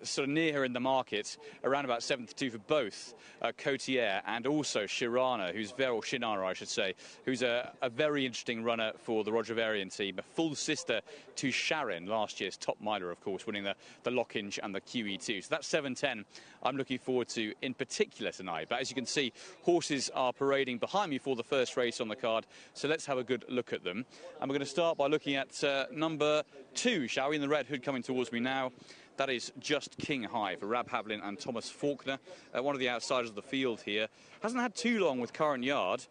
sort of near her in the market, around about 7-2 for both Cotier and also Shirana, Shinara, I should say, who's a very interesting runner for the Roger Varian team, a full sister to Sharon, last year's top miler, of course, winning the Lockinge and the QE2. So that's 7-10 I'm looking forward to in particular tonight. But as you can see, horses are parading behind me for the first race on the card, so let's have a good look at them. And we're going to start by looking at number 2, shall we, in the red hood coming towards me now. That is Just King High for Rab Havlin and Thomas Faulkner, one of the outsiders of the field here. Hasn't had too long with current yard,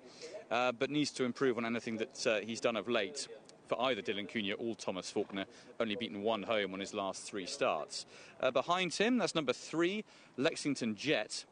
but needs to improve on anything that he's done of late. For either Dylan Cunha or Thomas Faulkner, only beaten one home on his last 3 starts. Behind him, that's number 3, Lexington Jet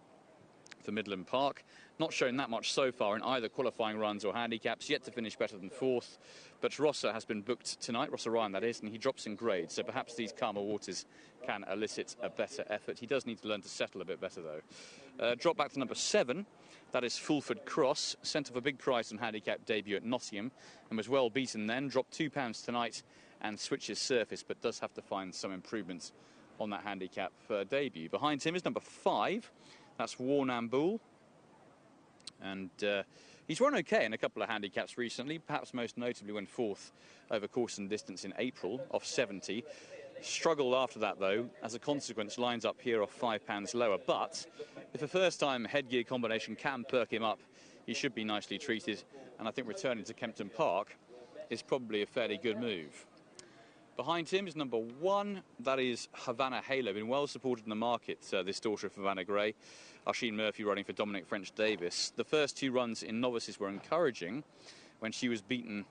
for Midland Park. Not shown that much so far in either qualifying runs or handicaps, yet to finish better than 4th. But Rosser has been booked tonight, Rosser Ryan that is, and he drops in grade, so perhaps these calmer waters can elicit a better effort. He does need to learn to settle a bit better though. Drop back to number 7, that is Fulford Cross, sent off a big price on handicap debut at Nottingham and was well beaten then, dropped £2 tonight and switches surface, but does have to find some improvements on that handicap debut. Behind him is number 5, that's Warrnambool. And he's run okay in a couple of handicaps recently, perhaps most notably when 4th over course and distance in April, off 70. Struggled after that, though, as a consequence, lines up here off £5 lower. But if a first-time headgear combination can perk him up, he should be nicely treated. And I think returning to Kempton Park is probably a fairly good move. Behind him is number 1, that is Havana Halo, been well supported in the market, this daughter of Havana Grey. Oisin Murphy running for Dominic French-Davis. The first 2 runs in novices were encouraging when she was beaten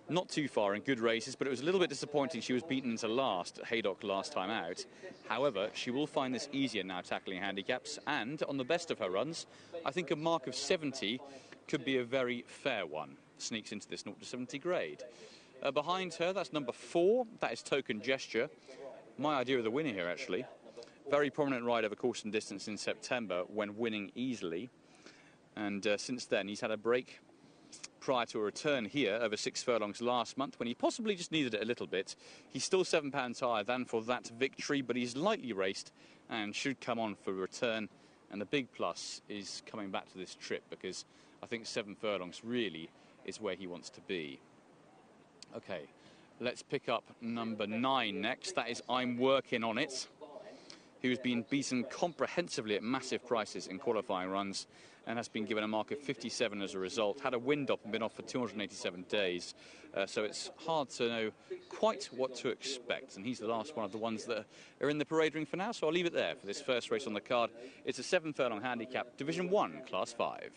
not too far in good races, but it was a little bit disappointing. She was beaten into last at Haydock last time out. However, she will find this easier now tackling handicaps, and on the best of her runs, I think a mark of 70 could be a very fair one. Sneaks into this 0-70 grade. Behind her, that's number 4, that is Token Gesture. My idea of the winner here, actually. Very prominent ride over course and distance in September when winning easily. And since then, he's had a break prior to a return here over 6 furlongs last month when he possibly just needed it a little bit. He's still £7 higher than for that victory, but he's lightly raced and should come on for a return. And the big plus is coming back to this trip, because I think 7 furlongs really is where he wants to be. Okay, let's pick up number 9 next. That is I'm Working On It, who's been beaten comprehensively at massive prices in qualifying runs and has been given a mark of 57 as a result. Had a wind up and been off for 287 days, so it's hard to know quite what to expect. And he's the last one of the ones that are in the parade ring for now, so I'll leave it there for this first race on the card. It's a 7 furlong handicap, Division 1, Class 5.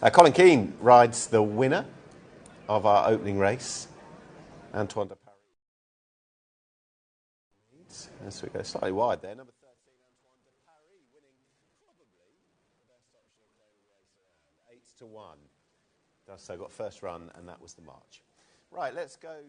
Colin Keane rides the winner of our opening race, Antoine de Paris. As we go slightly wide there, number 13, Antoine de Paris, winning probably the best option of playing the race around, 8 to 1. Does so, got first run, and that was the march. Right, let's go to...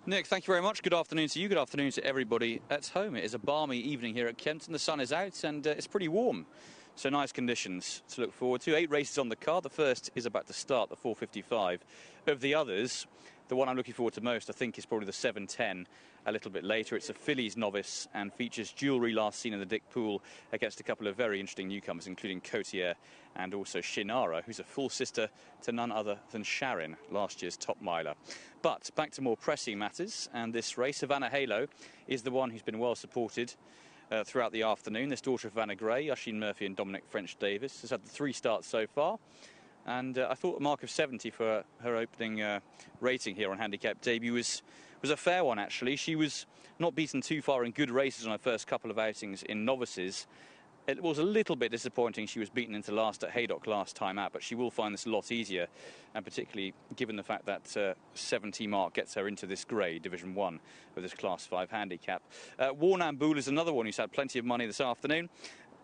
Nick, thank you very much. Good afternoon to you. Good afternoon to everybody at home. It is a balmy evening here at Kempton. The sun is out and it's pretty warm. So nice conditions to look forward to. 8 races on the card. The first is about to start, the 4:55. Of the others, the one I'm looking forward to most, I think, is probably the 7:10 a little bit later. It's a fillies novice and features jewellery last seen in the Dick Pool against a couple of very interesting newcomers, including Cotier and also Shinara, who's a full sister to none other than Sharon, last year's top miler. But back to more pressing matters, and this race, Havana Halo, is the one who's been well supported throughout the afternoon. This daughter of Vanna Gray, Oisin Murphy and Dominic French-Davis, has had the 3 starts so far. And I thought a mark of 70 for her opening rating here on handicap debut was a fair one, actually. She was not beaten too far in good races on her first couple of outings in novices. It was a little bit disappointing she was beaten into last at Haydock last time out, but she will find this a lot easier, and particularly given the fact that 70 mark gets her into this grade, Division 1, of this Class 5 handicap. Warnambool is another one who's had plenty of money this afternoon.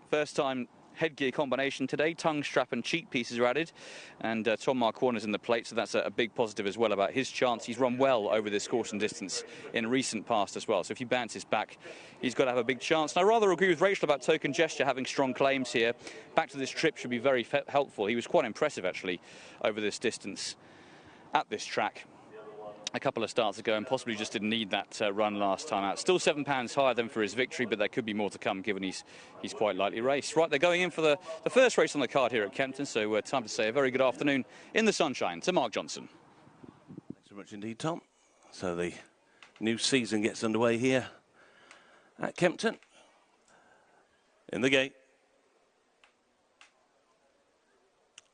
First time headgear combination today. Tongue strap and cheek pieces are added, and Tom Marquardt in the plate, so that's a big positive as well about his chance. He's run well over this course and distance in recent past as well, so if he bounces back, he's got to have a big chance. And I rather agree with Rachel about Token Gesture having strong claims here. Back to this trip should be very helpful. He was quite impressive actually over this distance at this track a couple of starts ago, and possibly just didn't need that run last time out. Still £7 higher than for his victory, but there could be more to come given he's quite lightly raced. Right, they're going in for the first race on the card here at Kempton, so time to say a very good afternoon in the sunshine to Mark Johnson. Thanks very much indeed, Tom. So the new season gets underway here at Kempton. In the gate.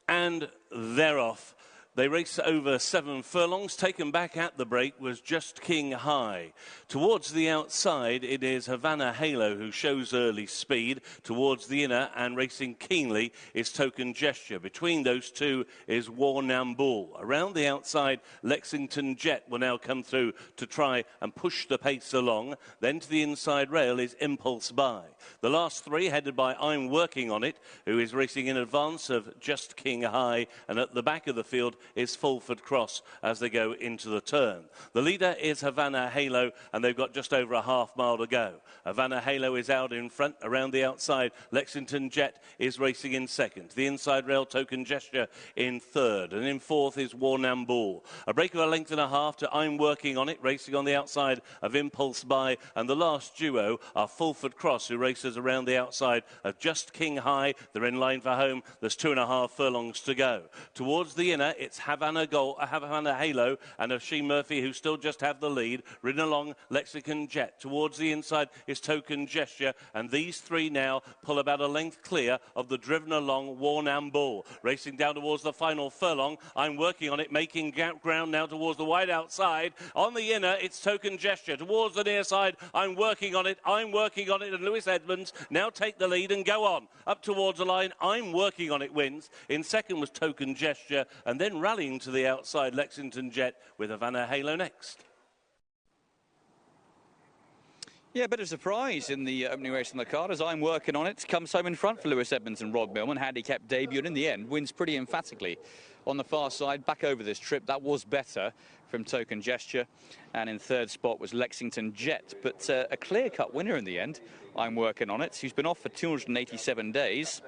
And they're off. They race over 7 furlongs. Taken back at the break was Just King High. Towards the outside, it is Havana Halo who shows early speed. Towards the inner and racing keenly is Token Gesture. Between those two is Warnambool. Around the outside, Lexington Jet will now come through to try and push the pace along. Then to the inside rail is Impulse By. The last 3 headed by I'm Working On It, who is racing in advance of Just King High, and at the back of the field is Fulford Cross as they go into the turn. The leader is Havana Halo, and they've got just over a half mile to go. Havana Halo is out in front. Around the outside, Lexington Jet is racing in second. The inside rail, Token Gesture in third, and in fourth is Warnambool. A break of a length and a half to I'm Working On It, racing on the outside of Impulse By, and the last duo are Fulford Cross, who races around the outside of Just King High. They're in line for home. There's 2.5 furlongs to go. Towards the inner, it's Havana Halo and Oisin Murphy, who still just have the lead. Ridden along Lexington Jet. Towards the inside is Token Gesture, and these 3 now pull about a length clear of the driven along Warnambool. Racing down towards the final furlong. I'm Working On It, making ground now towards the wide outside. On the inner, it's Token Gesture. Towards the near side, I'm Working On It, I'm Working On It, and Lewis Edmonds now take the lead and go on. Up towards the line, I'm Working On It wins. In second was Token Gesture, and then rallying to the outside, Lexington Jet with Havana Halo next. Yeah, a bit of surprise in the opening race on the card as I'm working on it. Comes home in front for Lewis Edmonds and Rod Millman. Handicap debut, and in the end wins pretty emphatically. On the far side, back over this trip, that was better from Token Gesture. And in third spot was Lexington Jet. But a clear-cut winner in the end. I'm working on it. He's been off for 287 days,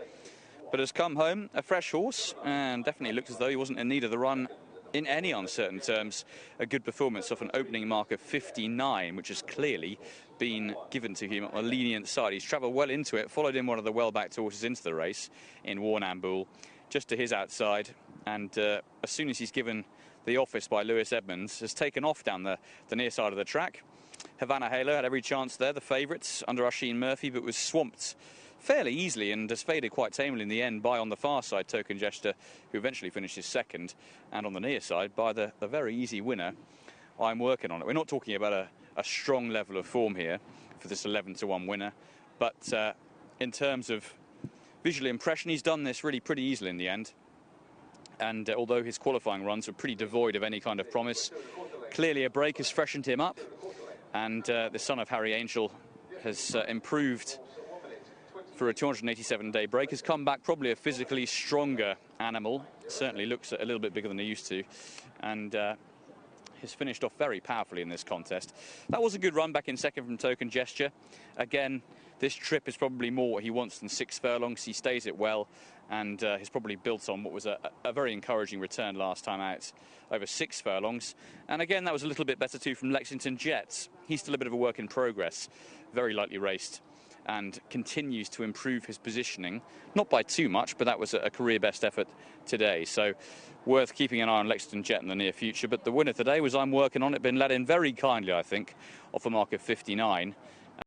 but has come home a fresh horse and definitely looked as though he wasn't in need of the run in any uncertain terms. A good performance off an opening mark of 59, which has clearly been given to him on a lenient side. He's travelled well into it, followed in one of the well-backed horses into the race in Warrnambool, just to his outside, and as soon as he's given the office by Lewis Edmonds, has taken off down the near side of the track. Havana Halo had every chance there, the favourites under Oisin Murphy, but was swamped fairly easily and has faded quite tamely in the end by, on the far side, Token Gesture, who eventually finishes second, and on the near side by the very easy winner. I'm working on it. We're not talking about a strong level of form here for this 11-1 winner, but in terms of visual impression, he's done this really pretty easily in the end. And although his qualifying runs were pretty devoid of any kind of promise, clearly a break has freshened him up, and the son of Harry Angel has improved for a 287-day break, has come back probably a physically stronger animal, certainly looks a little bit bigger than he used to, and has finished off very powerfully in this contest. That was a good run back in second from Token Gesture. Again, this trip is probably more what he wants than 6 furlongs. He stays it well, and has probably built on what was a very encouraging return last time out over 6 furlongs. And again, that was a little bit better too from Lexington Jet. He's still a bit of a work in progress, very lightly raced, and continues to improve his positioning, not by too much, but that was a career best effort today. So worth keeping an eye on Lexington Jet in the near future. But the winner today was I'm working on it, been led in very kindly, I think, off a mark of 59.